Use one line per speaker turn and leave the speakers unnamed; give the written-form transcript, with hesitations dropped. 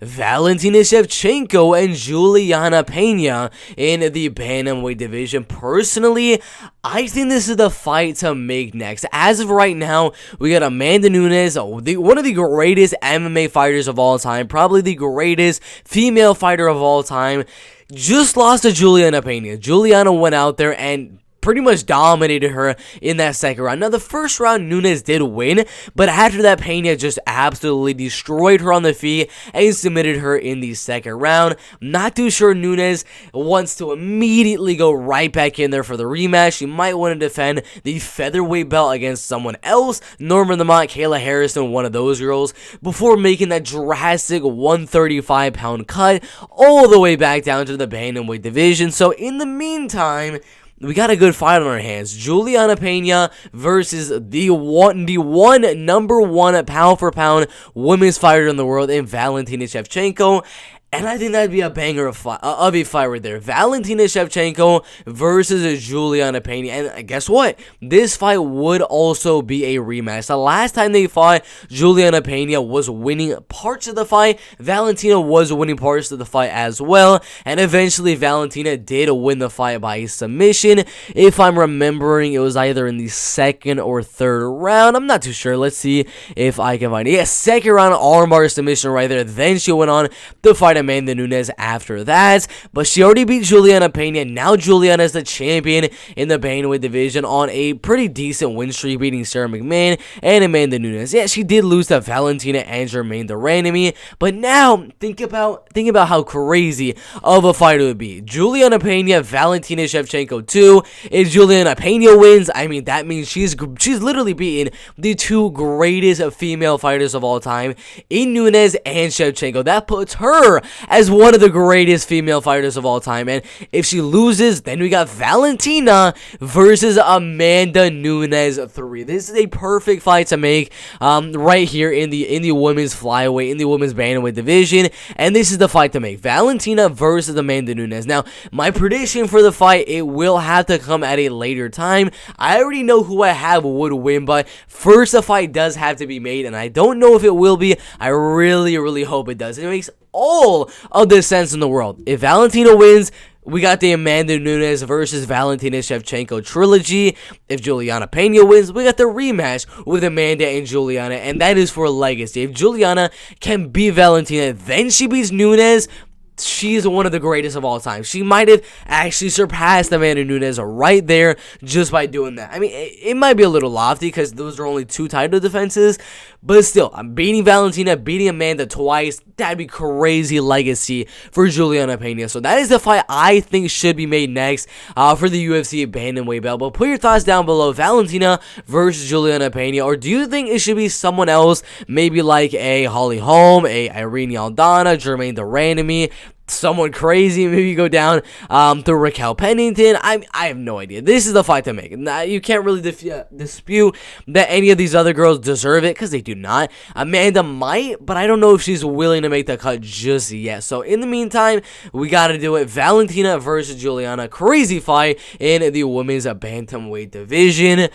Valentina Shevchenko and Juliana Peña in the Bantamweight division. Personally, I think this is the fight to make next. As of right now, we got Amanda Nunes, one of the greatest MMA fighters of all time, probably the greatest female fighter of all time, just lost to Juliana Peña. Juliana went out there and pretty much dominated her in that second round. Now, the first round, Nunes did win, but after that, Peña just absolutely destroyed her on the feet and submitted her in the second round. Not too sure Nunes wants to immediately go right back in there for the rematch. She might want to defend the featherweight belt against someone else, Norman Lamont, Kayla Harrison, one of those girls, before making that drastic 135-pound cut all the way back down to the bantamweight division. So, in the meantime, we got a good fight on our hands. Juliana Peña versus the number one pound for pound women's fighter in the world in Valentina Shevchenko. And I think that'd be a banger of a fight right there. Valentina Shevchenko versus Juliana Peña. And guess what? This fight would also be a rematch. The last time they fought, Juliana Peña was winning parts of the fight. Valentina was winning parts of the fight as well. And eventually, Valentina did win the fight by submission. If I'm remembering, it was either in the second or third round. I'm not too sure. Let's see if I can find it. Yeah, second round armbar submission right there. Then she went on to fight Amanda Nunes after that, but she already beat Juliana Peña. Now Juliana is the champion in the bantamweight division on a pretty decent win streak, beating Sarah McMahon and Amanda Nunes. Yeah, she did lose to Valentina and Jermaine Durandamy, but now think about how crazy of a fight it would be. Juliana Peña, Valentina Shevchenko 2. If Juliana Peña wins, I mean, that means she's literally beaten the two greatest female fighters of all time in Nunes and Shevchenko. That puts her as one of the greatest female fighters of all time. And if she loses, then we got Valentina versus Amanda Nunes 3. This is a perfect fight to make right here in the women's flyweight, in the women's bantamweight division. And this is the fight to make. Valentina versus Amanda Nunes. Now, my prediction for the fight, it will have to come at a later time. I already know who I have would win, but first the fight does have to be made, and I don't know if it will be. I really, really hope it does. It makes all of the sense in the world. If Valentina wins, we got the Amanda Nunes versus Valentina Shevchenko trilogy. If Juliana Peña wins, we got the rematch with Amanda and Juliana, and that is for legacy. If Juliana can beat Valentina, then she beats Nunes, she's one of the greatest of all time. She might have actually surpassed Amanda Nunes right there just by doing that. I mean, it might be a little lofty because those are only two title defenses, but still, I'm beating Valentina, beating Amanda twice. That'd be crazy legacy for Juliana Peña. So that is the fight I think should be made next for the UFC bantamweight belt. But put your thoughts down below. Valentina versus Juliana Peña, or do you think it should be someone else? Maybe like a Holly Holm, a Irene Aldana, Jermaine Durandamy, someone crazy, maybe go down to Raquel Pennington. I have no idea. This is the fight to make. You can't really dispute that any of these other girls deserve it, because they do not. Amanda might, but I don't know if she's willing to make the cut just yet. So in the meantime, we got to do it. Valentina versus Juliana. Crazy fight in the women's bantamweight division.